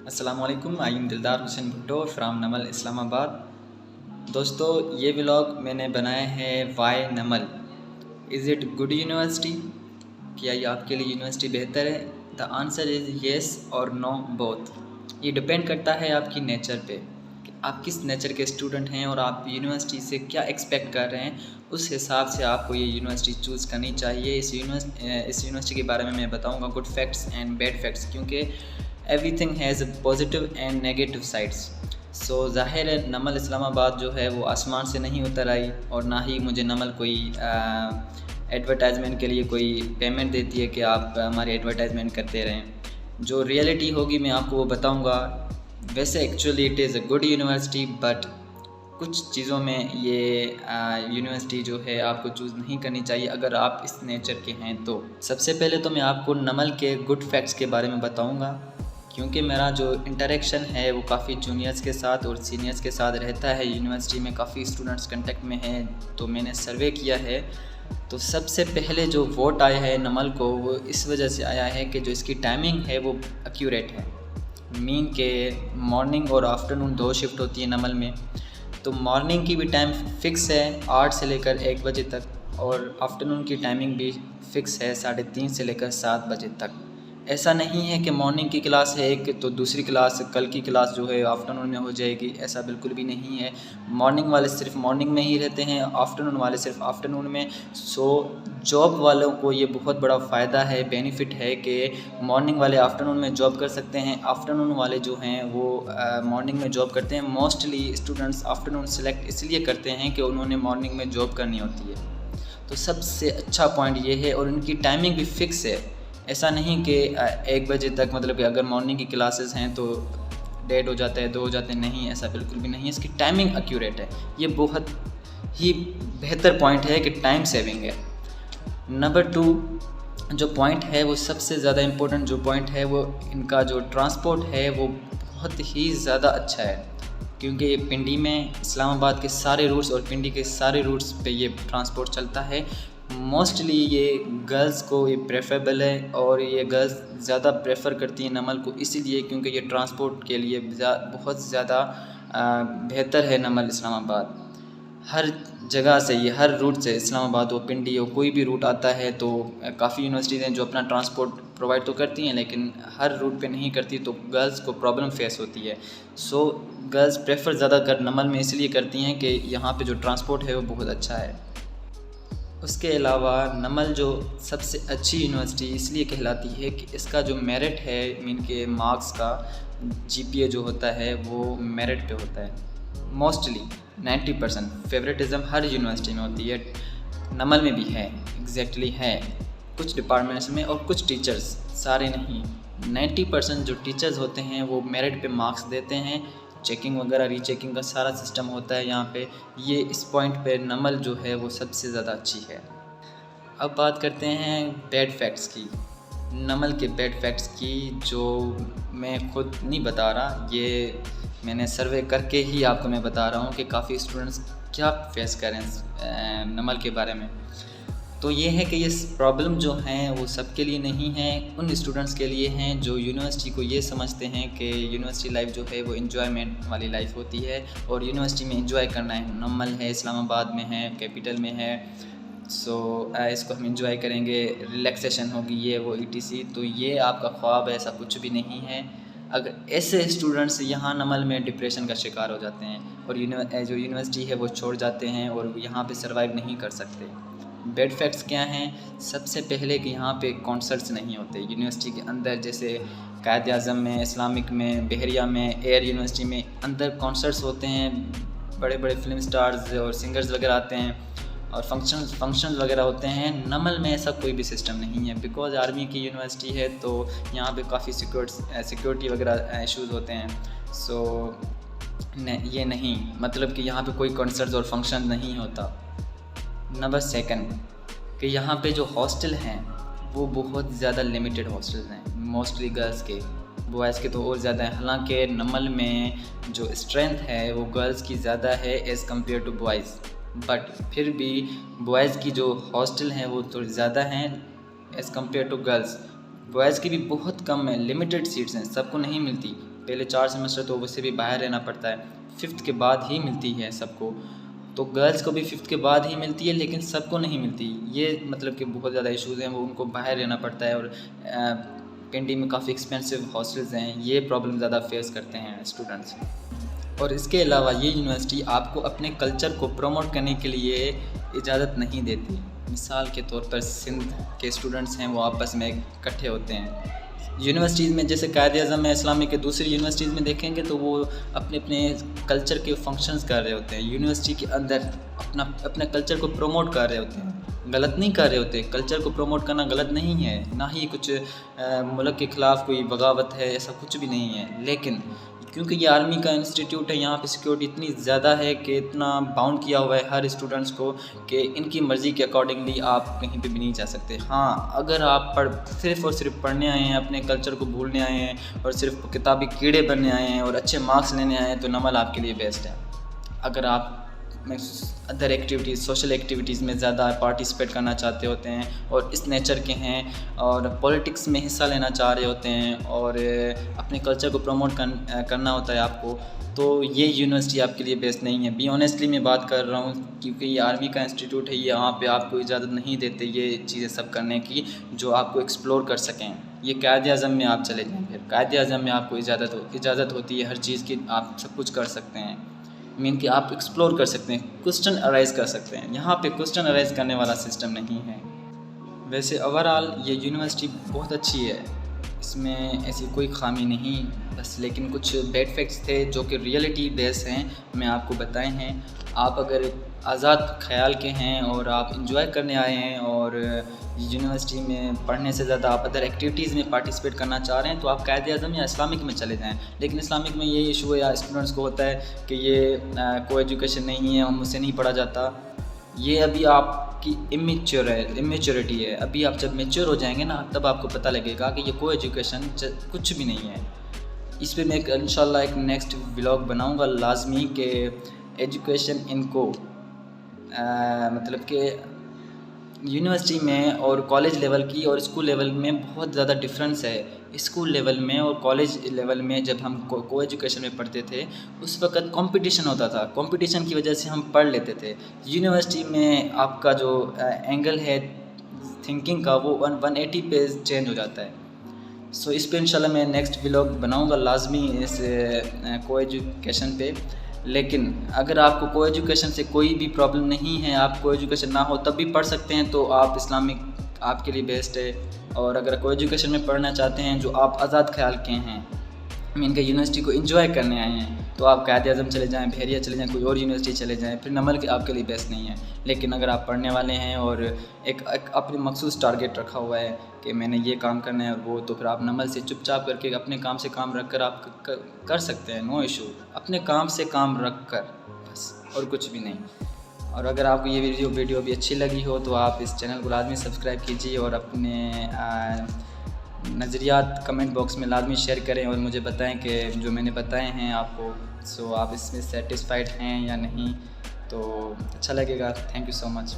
अस्सलामुअलैकुम। I am Dildar Hussain Bhutto from Namal Islamabad. दोस्तों, ये व्लॉग मैंने बनाया है why Namal. Is it good university? क्या ये आपके लिए यूनिवर्सिटी बेहतर है? द आंसर इज़ येस और नो बोथ। ये डिपेंड करता है आपकी नेचर पे कि आप किस नेचर के स्टूडेंट हैं और आप यूनिवर्सिटी से क्या एक्सपेक्ट कर रहे हैं। उस हिसाब से आपको ये यूनिवर्सिटी चूज़ करनी चाहिए। इस यूनिवर्सिटी के बारे में मैं बताऊंगा good facts and bad facts, क्योंकि everything has positive and negative sides. So ज़ाहिर है नमल इस्लामाबाद जो है वो आसमान से नहीं उतर आई, और ना ही मुझे नमल कोई एडवर्टाइजमेंट के लिए कोई पेमेंट देती है कि आप हमारी एडवर्टाइजमेंट करते रहें। जो रियलिटी होगी मैं आपको वो बताऊंगा। वैसे actually it is a good university, but कुछ चीज़ों में ये यूनिवर्सिटी जो है आपको चूज़ नहीं करनी चाहिए अगर आप इस नेचर के हैं तो। सबसे पहले तो मैं आपको नमल के गुड फैक्ट्स के बारे में बताऊंगा, क्योंकि मेरा जो इंटरेक्शन है वो काफ़ी जूनियर्स के साथ और सीनियर्स के साथ रहता है। यूनिवर्सिटी में काफ़ी स्टूडेंट्स कांटेक्ट में हैं, तो मैंने सर्वे किया है। तो सबसे पहले जो वोट आया है नमल को, वो इस वजह से आया है कि जो इसकी टाइमिंग है वो एक्यूरेट है। मीन के मॉर्निंग और आफ्टरनून 2 शिफ्ट होती है नमल में। तो मॉर्निंग की भी टाइम फ़िक्स है 8 से लेकर 1 बजे तक, और आफ्टरनून की टाइमिंग भी फ़िक्स है 3:30 से लेकर 7 बजे तक। ऐसा नहीं है कि मॉर्निंग की क्लास है एक तो दूसरी क्लास कल की क्लास जो है आफ्टरनून में हो जाएगी, ऐसा बिल्कुल भी नहीं है। मॉर्निंग वाले सिर्फ मॉर्निंग में ही रहते हैं, आफ्टरनून वाले सिर्फ आफ्टरनून में। सो जॉब वालों को ये बहुत बड़ा फ़ायदा है, बेनिफिट है कि मॉर्निंग वाले आफ्टरनून में जॉब कर सकते हैं, आफ्टरनून वाले जो हैं वो मॉर्निंग में जॉब करते हैं। मोस्टली स्टूडेंट्स आफ्टरनून सेलेक्ट इसलिए करते हैं कि उन्होंने मॉर्निंग में जॉब करनी होती है। तो सबसे अच्छा पॉइंट ये है, और उनकी टाइमिंग भी फ़िक्स है। ऐसा नहीं कि 1 बजे तक, मतलब कि अगर मॉर्निंग की क्लासेस हैं तो 1:30 हो जाता है, 2 हो जाते हैं, नहीं, ऐसा बिल्कुल भी नहीं है। इसकी टाइमिंग एक्यूरेट है। ये बहुत ही बेहतर पॉइंट है कि टाइम सेविंग है। नंबर 2 जो पॉइंट है वो सबसे ज़्यादा इम्पोर्टेंट जो पॉइंट है वो इनका जो ट्रांसपोर्ट है वो बहुत ही ज़्यादा अच्छा है, क्योंकि ये पिंडी में इस्लामाबाद के सारे रूट्स और पिंडी के सारे रूट्स पे ये ट्रांसपोर्ट चलता है। मोस्टली ये गर्ल्स को ये प्रेफरेबल है, और ये गर्ल्स ज़्यादा प्रेफर करती हैं नमल को इसीलिए क्योंकि ये ट्रांसपोर्ट के लिए बहुत ज़्यादा बेहतर है नमल इस्लामाबाद। हर जगह से ये हर रूट से इस्लामाबाद हो पिंडी हो कोई भी रूट आता है, तो काफ़ी यूनिवर्सिटीज़ हैं जो अपना ट्रांसपोर्ट प्रोवाइड तो करती हैं, लेकिन हर रूट पे नहीं करती, तो गर्ल्स को प्रॉब्लम फेस होती है। सो गर्ल्स प्रेफर ज़्यादा कर नमल में इसलिए करती हैं कि यहाँ पे जो ट्रांसपोर्ट है वो बहुत अच्छा है। उसके अलावा नमल जो सबसे अच्छी यूनिवर्सिटी इसलिए कहलाती है कि इसका जो मेरिट है, मीन के मार्क्स का जीपीए जो होता है वो मेरिट पे होता है। मोस्टली 90% फेवरेटिज़म हर यूनिवर्सिटी में होती है, नमल में भी है, एग्जैक्टली है। कुछ डिपार्टमेंट्स में और कुछ टीचर्स, सारे नहीं। 90% जो टीचर्स होते हैं वो मेरिट पे मार्क्स देते हैं। चेकिंग वगैरह रीचेकिंग का सारा सिस्टम होता है यहाँ पे। ये इस पॉइंट पे नमल जो है वो सबसे ज़्यादा अच्छी है। अब बात करते हैं बैड फैक्ट्स की, नमल के बैड फैक्ट्स की, जो मैं खुद नहीं बता रहा, ये मैंने सर्वे करके ही आपको मैं बता रहा हूँ कि काफ़ी स्टूडेंट्स क्या फेस करें नमल के बारे में। तो ये है कि ये प्रॉब्लम जो हैं वो सबके लिए नहीं है, उन स्टूडेंट्स के लिए हैं जो यूनिवर्सिटी को ये समझते हैं कि यूनिवर्सिटी लाइफ जो है वो इन्जॉयमेंट वाली लाइफ होती है, और यूनिवर्सिटी में इन्जॉय करना है। नमल है, इस्लामाबाद में है, कैपिटल में है, सो इसको हम इंजॉय करेंगे, रिलैक्सेशन होगी, ये वो ईटीसी। तो ये आपका ख्वाब है, ऐसा कुछ भी नहीं है। अगर ऐसे स्टूडेंट्स यहाँ नमल में डिप्रेशन का शिकार हो जाते हैं और जो यूनिवर्सिटी है वो छोड़ जाते हैं और यहाँ पे सर्वाइव नहीं कर सकते। बैड फैक्ट्स क्या हैं? सबसे पहले कि यहाँ पे कॉन्सर्ट्स नहीं होते यूनिवर्सिटी के अंदर, जैसे कायद-ए-आज़म में, इस्लामिक में, बहरिया में, एयर यूनिवर्सिटी में अंदर कॉन्सर्ट्स होते हैं। बड़े बड़े फिल्म स्टार्स और सिंगर्स वगैरह आते हैं और फंक्शंस वगैरह होते हैं। नमल में ऐसा कोई भी सिस्टम नहीं है, बिकॉज़ आर्मी की यूनिवर्सिटी है तो यहाँ पे काफ़ी सिक्योरिटी वगैरह इश्यूज़ होते हैं। सो ये नहीं, मतलब कि यहाँ पे कोई कॉन्सर्ट्स और फंक्शन नहीं होता। नंबर 2 कि यहाँ पे जो हॉस्टल हैं वो बहुत ज़्यादा लिमिटेड हॉस्टल्स हैं, मोस्टली गर्ल्स के, बॉयज़ के तो और ज़्यादा है। हालांकि नमल में जो स्ट्रेंथ है वो गर्ल्स की ज़्यादा है as compare to boys, but फिर भी बॉयज़ की जो हॉस्टल हैं वो थोड़ी ज़्यादा हैं as compare to girls. Boys की भी बहुत कम है, लिमिटेड सीट्स हैं, सबको नहीं मिलती। पहले 4 सेमेस्टर तो वैसे भी बाहर रहना पड़ता है, 5th के बाद ही मिलती है सबको। तो गर्ल्स को भी 5th के बाद ही मिलती है, लेकिन सबको नहीं मिलती। ये मतलब कि बहुत ज़्यादा इश्यूज़ हैं, वो उनको बाहर रहना पड़ता है। और पिंडी में काफ़ी एक्सपेंसिव हॉस्टल्स हैं, ये प्रॉब्लम ज़्यादा फेस करते हैं स्टूडेंट्स। और इसके अलावा ये यूनिवर्सिटी आपको अपने कल्चर को प्रमोट करने के लिए इजाज़त नहीं देती। मिसाल के तौर पर सिंध के स्टूडेंट्स हैं, वो आपस में इकट्ठे होते हैं। यूनिवर्सिटीज़ में जैसे कायद-ए-आज़म है इस्लामिक के, दूसरी यूनिवर्सिटीज़ में देखेंगे तो वो अपने अपने कल्चर के फंक्शंस कर रहे होते हैं, यूनिवर्सिटी के अंदर अपने कल्चर को प्रमोट कर रहे होते हैं। गलत नहीं कर रहे होते, कल्चर को प्रमोट करना गलत नहीं है, ना ही कुछ मुल्क के ख़िलाफ़ कोई बगावत है, ऐसा कुछ भी नहीं है। लेकिन क्योंकि ये आर्मी का इंस्टीट्यूट है, यहाँ पे सिक्योरिटी इतनी ज़्यादा है कि इतना बाउंड किया हुआ है हर स्टूडेंट्स को कि इनकी मर्ज़ी के अकॉर्डिंगली आप कहीं पे भी नहीं जा सकते। हाँ, अगर आप सिर्फ़ और सिर्फ पढ़ने आए हैं, अपने कल्चर को भूलने आए हैं और सिर्फ किताबी कीड़े बनने आए हैं और अच्छे मार्क्स लेने आए हैं, तो नमल आपके लिए बेस्ट है। अगर आप अदर एक्टिविटीज़, सोशल एक्टिविटीज़ में ज़्यादा पार्टिसिपेट करना चाहते होते हैं और इस नेचर के हैं और पॉलिटिक्स में हिस्सा लेना चाह रहे होते हैं और अपने कल्चर को प्रमोट करना होता है आपको, तो ये यूनिवर्सिटी आपके लिए बेस्ट नहीं है। बी ऑनेस्टली मैं बात कर रहा हूँ, क्योंकि ये आर्मी का इंस्टीट्यूट है, ये यहाँ पे आपको इजाज़त नहीं देते ये चीज़ें सब करने की जो आपको एक्सप्लोर कर सकें। ये कायद-ए-आज़म में आप चले जाएँ, फिर कायद-ए-आज़म में आपको इजाज़त होती है हर चीज़ की, आप सब कुछ कर सकते हैं, मीन कि आप एक्सप्लोर कर सकते हैं, क्वेश्चन अराइज कर सकते हैं। यहाँ पे क्वेश्चन अराइज करने वाला सिस्टम नहीं है। वैसे ओवरऑल ये यूनिवर्सिटी बहुत अच्छी है, इसमें ऐसी कोई ख़ामी नहीं, बस लेकिन कुछ बैड फैक्ट्स थे जो कि रियलिटी बेस हैं, मैं आपको बताए हैं। आप अगर आज़ाद ख़्याल के हैं और आप इंजॉय करने आए हैं और यूनिवर्सिटी में पढ़ने से ज़्यादा आप अदर एक्टिविटीज़ में पार्टिसिपेट करना चाह रहे हैं, तो आप कायद-ए-आज़म या इस्लामिक में चले जाएँ। लेकिन इस्लामिक में ये इशू है या स्टूडेंट्स को होता है कि ये को एजुकेशन नहीं है, मुझसे नहीं पढ़ा जाता। ये अभी आपकी इमेच्योरिटी है। अभी आप जब मैच्योर हो जाएंगे ना, तब आपको पता लगेगा कि ये को एजुकेशन कुछ भी नहीं है। इस पर मैं इंशाल्लाह एक नेक्स्ट व्लॉग बनाऊंगा लाजमी कि एजुकेशन इनको मतलब कि यूनिवर्सिटी में और कॉलेज लेवल की और स्कूल लेवल में बहुत ज़्यादा डिफरेंस है। स्कूल लेवल में और कॉलेज लेवल में जब हम को एजुकेशन में पढ़ते थे, उस वक़्त कंपटीशन होता था, कंपटीशन की वजह से हम पढ़ लेते थे। यूनिवर्सिटी में आपका जो एंगल है थिंकिंग का, वो 180 पे चेंज हो जाता है। सो इस पे इंशाल्लाह मैं नेक्स्ट व्लॉग बनाऊंगा लाजमी इस को एजुकेशन पे। लेकिन अगर आपको को एजुकेशन से कोई भी प्रॉब्लम नहीं है, आप को एजुकेशन ना हो तब भी पढ़ सकते हैं, तो आप इस्लामिक आपके लिए बेस्ट है। और अगर को एजुकेशन में पढ़ना चाहते हैं, जो आप आज़ाद ख्याल के हैं, मीन के यूनिवर्सिटी को एंजॉय करने आए हैं, तो आप कायद-ए-आज़म चले जाएँ, बहरिया चले जाएँ, कोई और यूनिवर्सिटी चले जाएँ, फिर नमल के आपके लिए बेस्ट नहीं है। लेकिन अगर आप पढ़ने वाले हैं और एक अपने मखसूस टारगेट रखा हुआ है कि मैंने ये काम करना है और वो, तो फिर आप नमल से चुपचाप करके अपने काम से काम रख कर आप कर सकते हैं, नो इशू। अपने काम से काम रख कर बस, और कुछ भी नहीं। और अगर आपको ये वीडियो भी अच्छी लगी हो, तो आप इस चैनल को लाजमी सब्सक्राइब कीजिए और अपने नज़रियात कमेंट बॉक्स में लाजमी शेयर करें और मुझे बताएं कि जो मैंने बताए हैं आपको, सो आप इसमें सेटिस्फाइड हैं या नहीं, तो अच्छा लगेगा। Thank you so much.